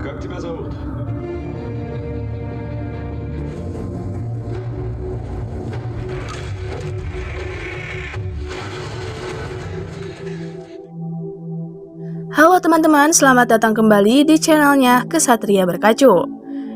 Как тебя зовут? Halo teman-teman, selamat datang kembali di channelnya Kesatria Berkacu.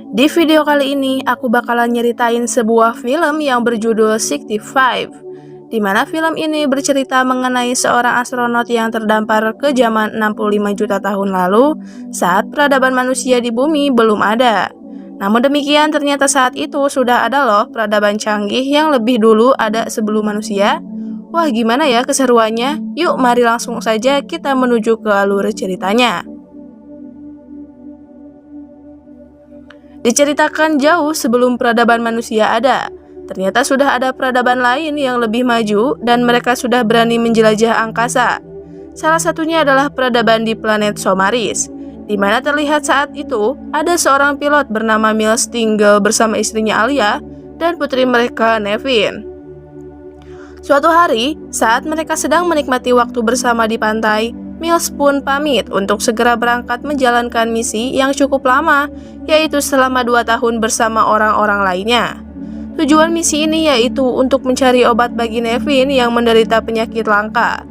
Di video kali ini, aku bakalan nyeritain sebuah film yang berjudul 65, di mana film ini bercerita mengenai seorang astronot yang terdampar ke zaman 65 juta tahun lalu saat peradaban manusia di bumi belum ada. Namun demikian, ternyata saat itu sudah ada loh peradaban canggih yang lebih dulu ada sebelum manusia. Wah, gimana ya keseruannya? Yuk, mari langsung saja kita menuju ke alur ceritanya. Diceritakan jauh sebelum peradaban manusia ada, ternyata sudah ada peradaban lain yang lebih maju dan mereka sudah berani menjelajah angkasa. Salah satunya adalah peradaban di planet Somaris, di mana terlihat saat itu ada seorang pilot bernama Miles tinggal bersama istrinya Alia dan putri mereka Nevin. Suatu hari, saat mereka sedang menikmati waktu bersama di pantai, Miles pun pamit untuk segera berangkat menjalankan misi yang cukup lama, yaitu selama 2 tahun bersama orang-orang lainnya. Tujuan misi ini yaitu untuk mencari obat bagi Nevin yang menderita penyakit langka.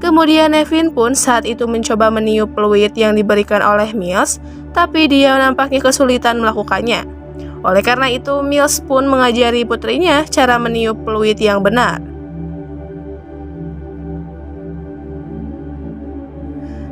Kemudian Nevin pun saat itu mencoba meniup peluit yang diberikan oleh Miles, tapi dia nampaknya kesulitan melakukannya. Oleh karena itu, Miles pun mengajari putrinya cara meniup peluit yang benar.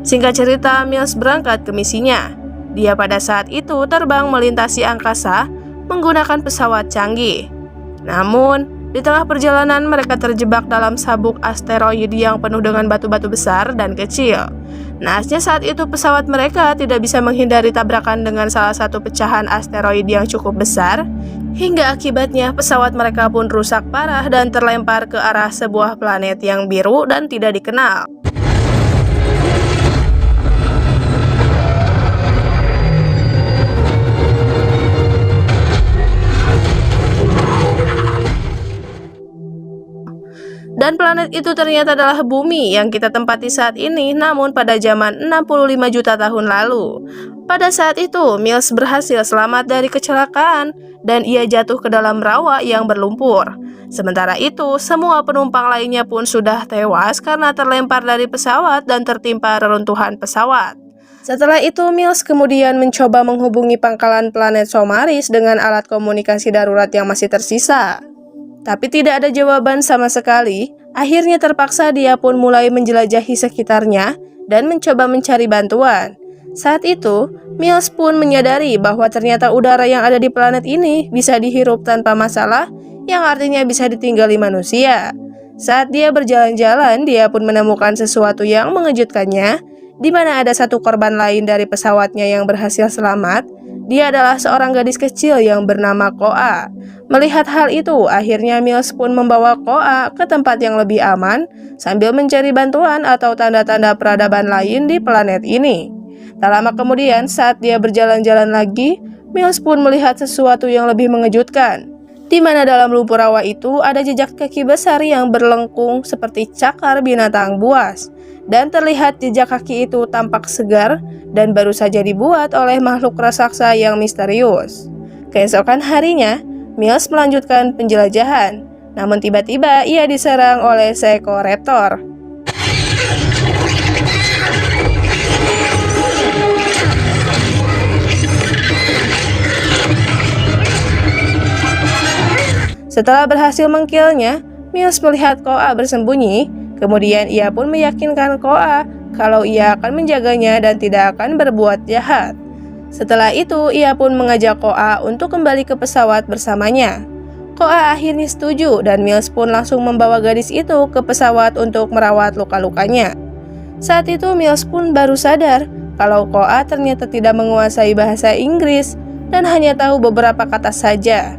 Singkat cerita, Miles berangkat ke misinya. Dia pada saat itu terbang melintasi angkasa menggunakan pesawat canggih. Namun, di tengah perjalanan mereka terjebak dalam sabuk asteroid yang penuh dengan batu-batu besar dan kecil. Naasnya saat itu pesawat mereka tidak bisa menghindari tabrakan dengan salah satu pecahan asteroid yang cukup besar, hingga akibatnya pesawat mereka pun rusak parah dan terlempar ke arah sebuah planet yang biru dan tidak dikenal. Dan planet itu ternyata adalah bumi yang kita tempati saat ini, namun pada zaman 65 juta tahun lalu. Pada saat itu, Miles berhasil selamat dari kecelakaan dan ia jatuh ke dalam rawa yang berlumpur. Sementara itu, semua penumpang lainnya pun sudah tewas karena terlempar dari pesawat dan tertimpa reruntuhan pesawat. Setelah itu, Miles kemudian mencoba menghubungi pangkalan planet Somaris dengan alat komunikasi darurat yang masih tersisa. Tapi tidak ada jawaban sama sekali. Akhirnya terpaksa dia pun mulai menjelajahi sekitarnya dan mencoba mencari bantuan. Saat itu, Miles pun menyadari bahwa ternyata udara yang ada di planet ini bisa dihirup tanpa masalah, yang artinya bisa ditinggali manusia. Saat dia berjalan-jalan, dia pun menemukan sesuatu yang mengejutkannya, di mana ada satu korban lain dari pesawatnya yang berhasil selamat. Dia adalah seorang gadis kecil yang bernama Koa. Melihat hal itu, akhirnya Miles pun membawa Koa ke tempat yang lebih aman sambil mencari bantuan atau tanda-tanda peradaban lain di planet ini. Tak lama kemudian, saat dia berjalan-jalan lagi, Miles pun melihat sesuatu yang lebih mengejutkan, di mana dalam lumpur rawa itu ada jejak kaki besar yang berlengkung seperti cakar binatang buas. Dan terlihat jejak kaki itu tampak segar dan baru saja dibuat oleh makhluk raksasa yang misterius. Keesokan harinya, Miles melanjutkan penjelajahan, namun tiba-tiba ia diserang oleh seekor raptor. Setelah berhasil mengkilnya, Miles melihat Koa bersembunyi. Kemudian ia pun meyakinkan Koa kalau ia akan menjaganya dan tidak akan berbuat jahat. Setelah itu, ia pun mengajak Koa untuk kembali ke pesawat bersamanya. Koa akhirnya setuju dan Miles pun langsung membawa gadis itu ke pesawat untuk merawat luka-lukanya. Saat itu Miles pun baru sadar kalau Koa ternyata tidak menguasai bahasa Inggris dan hanya tahu beberapa kata saja.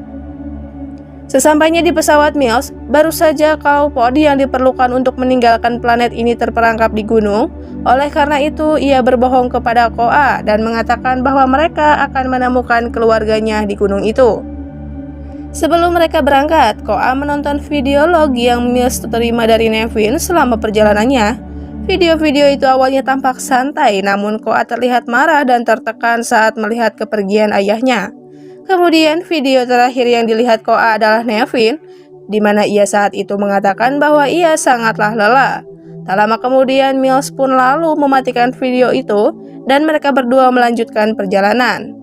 Sesampainya di pesawat Miles, baru saja kalau podi yang diperlukan untuk meninggalkan planet ini terperangkap di gunung. Oleh karena itu, ia berbohong kepada Koa dan mengatakan bahwa mereka akan menemukan keluarganya di gunung itu. Sebelum mereka berangkat, Koa menonton video log yang Miles terima dari Nevin selama perjalanannya. Video-video itu awalnya tampak santai, namun Koa terlihat marah dan tertekan saat melihat kepergian ayahnya. Kemudian video terakhir yang dilihat Koa adalah Nevin, di mana ia saat itu mengatakan bahwa ia sangatlah lelah. Tak lama kemudian Mills pun lalu mematikan video itu dan mereka berdua melanjutkan perjalanan.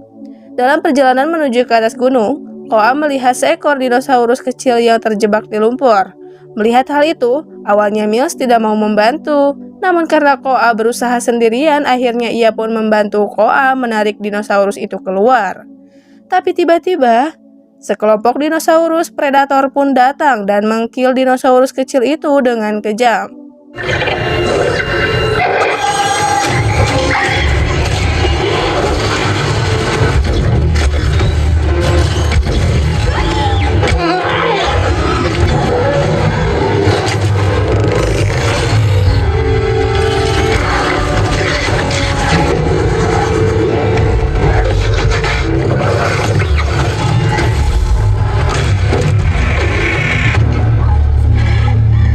Dalam perjalanan menuju ke atas gunung, Koa melihat seekor dinosaurus kecil yang terjebak di lumpur. Melihat hal itu, awalnya Mills tidak mau membantu, namun karena Koa berusaha sendirian, akhirnya ia pun membantu Koa menarik dinosaurus itu keluar. Tapi tiba-tiba, sekelompok dinosaurus predator pun datang dan mengkill dinosaurus kecil itu dengan kejam.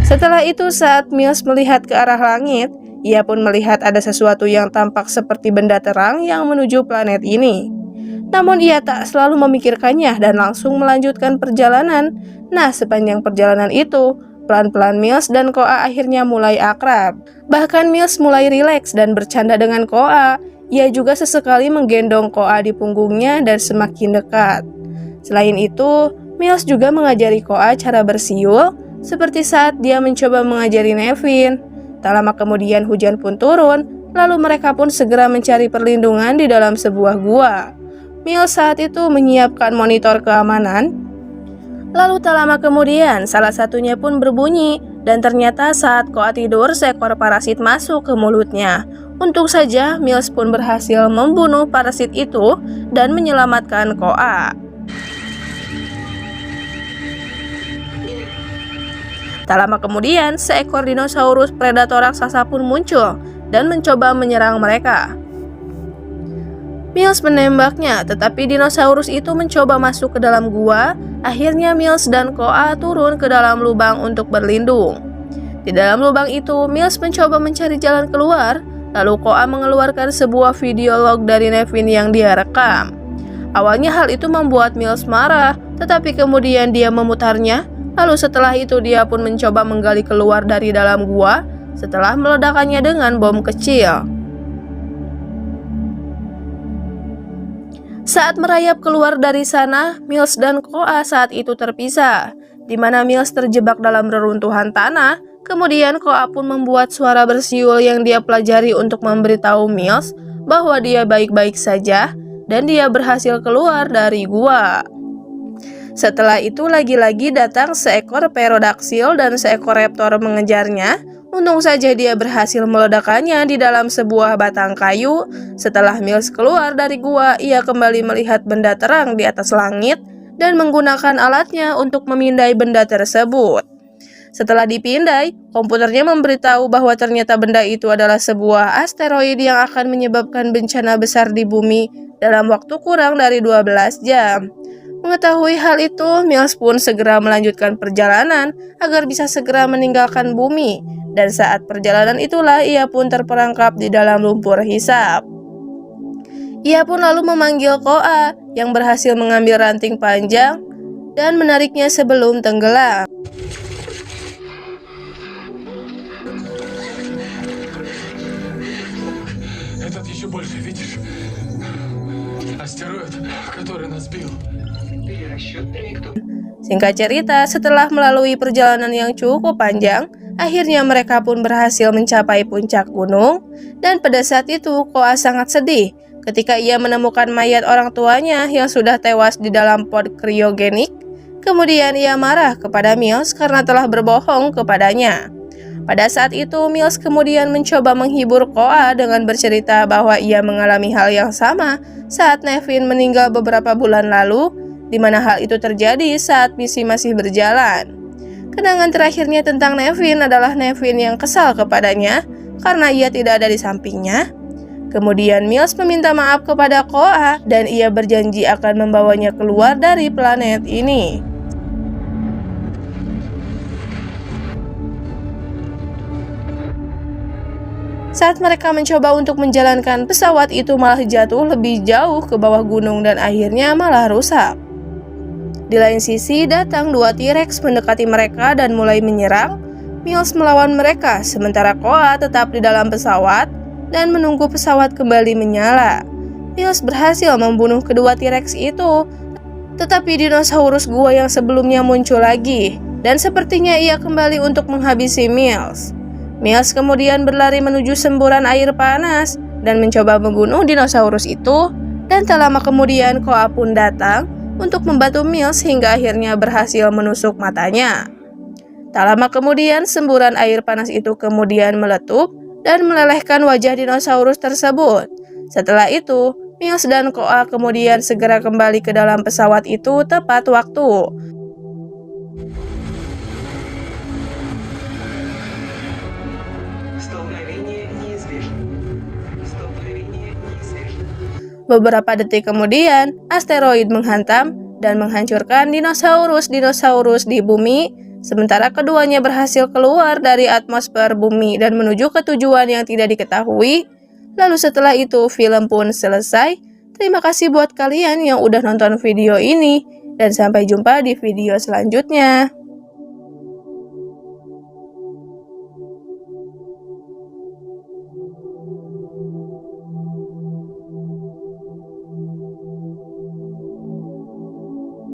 Setelah itu saat Mills melihat ke arah langit, ia pun melihat ada sesuatu yang tampak seperti benda terang yang menuju planet ini. Namun ia tak selalu memikirkannya dan langsung melanjutkan perjalanan. Nah, sepanjang perjalanan itu, pelan-pelan Mills dan Koa akhirnya mulai akrab. Bahkan Mills mulai rileks dan bercanda dengan Koa. Ia juga sesekali menggendong Koa di punggungnya dan semakin dekat. Selain itu, Mills juga mengajari Koa cara bersiul, seperti saat dia mencoba mengajari Nevin. Tak lama kemudian hujan pun turun, lalu mereka pun segera mencari perlindungan di dalam sebuah gua. Mills saat itu menyiapkan monitor keamanan. Lalu tak lama kemudian salah satunya pun berbunyi, dan ternyata saat Koa tidur seekor parasit masuk ke mulutnya. Untung saja Mills pun berhasil membunuh parasit itu dan menyelamatkan Koa. Tak lama kemudian, seekor dinosaurus predator raksasa pun muncul dan mencoba menyerang mereka. Mills menembaknya, tetapi dinosaurus itu mencoba masuk ke dalam gua. Akhirnya Mills dan Koa turun ke dalam lubang untuk berlindung. Di dalam lubang itu, Mills mencoba mencari jalan keluar, lalu Koa mengeluarkan sebuah video log dari Nevin yang dia rekam. Awalnya hal itu membuat Mills marah, tetapi kemudian dia memutarnya. Lalu setelah itu dia pun mencoba menggali keluar dari dalam gua setelah meledakannya dengan bom kecil. Saat merayap keluar dari sana, Mills dan Koa saat itu terpisah, di mana Mills terjebak dalam reruntuhan tanah. Kemudian Koa pun membuat suara bersiul yang dia pelajari untuk memberitahu Mills bahwa dia baik-baik saja dan dia berhasil keluar dari gua. Setelah itu lagi-lagi datang seekor pterodaktil dan seekor raptor mengejarnya. Untung saja dia berhasil meledakannya di dalam sebuah batang kayu. Setelah Mills keluar dari gua, ia kembali melihat benda terang di atas langit dan menggunakan alatnya untuk memindai benda tersebut. Setelah dipindai, komputernya memberitahu bahwa ternyata benda itu adalah sebuah asteroid yang akan menyebabkan bencana besar di bumi dalam waktu kurang dari 12 jam. Mengetahui hal itu, Mills pun segera melanjutkan perjalanan agar bisa segera meninggalkan bumi. Dan saat perjalanan itulah ia pun terperangkap di dalam lumpur hisap. Ia pun lalu memanggil Koa yang berhasil mengambil ranting panjang dan menariknya sebelum tenggelam. Этот еще больше, видишь? Астероид, который нас бил. Singkat cerita, setelah melalui perjalanan yang cukup panjang, akhirnya mereka pun berhasil mencapai puncak gunung. Dan pada saat itu, Koa sangat sedih ketika ia menemukan mayat orang tuanya yang sudah tewas di dalam pod kriogenik. Kemudian ia marah kepada Mills karena telah berbohong kepadanya. Pada saat itu, Mills kemudian mencoba menghibur Koa dengan bercerita bahwa ia mengalami hal yang sama saat Nevin meninggal beberapa bulan lalu, di mana hal itu terjadi saat misi masih berjalan. Kenangan terakhirnya tentang Nevin adalah Nevin yang kesal kepadanya karena ia tidak ada di sampingnya. Kemudian Mills meminta maaf kepada Koa dan ia berjanji akan membawanya keluar dari planet ini. Saat mereka mencoba untuk menjalankan, pesawat itu malah jatuh lebih jauh ke bawah gunung dan akhirnya malah rusak. Di lain sisi, datang dua T-Rex mendekati mereka dan mulai menyerang. Mills melawan mereka, sementara Koa tetap di dalam pesawat dan menunggu pesawat kembali menyala. Mills berhasil membunuh kedua T-Rex itu, tetapi dinosaurus gua yang sebelumnya muncul lagi, dan sepertinya ia kembali untuk menghabisi Mills. Mills kemudian berlari menuju semburan air panas dan mencoba membunuh dinosaurus itu, dan tak lama kemudian Koa pun datang untuk membantu Mills hingga akhirnya berhasil menusuk matanya. Tak lama kemudian semburan air panas itu kemudian meletup dan melelehkan wajah dinosaurus tersebut. Setelah itu, Mills dan Koa kemudian segera kembali ke dalam pesawat itu tepat waktu. Beberapa detik kemudian, asteroid menghantam dan menghancurkan dinosaurus-dinosaurus di bumi, sementara keduanya berhasil keluar dari atmosfer bumi dan menuju ke tujuan yang tidak diketahui. Lalu setelah itu, film pun selesai. Terima kasih buat kalian yang udah nonton video ini, dan sampai jumpa di video selanjutnya.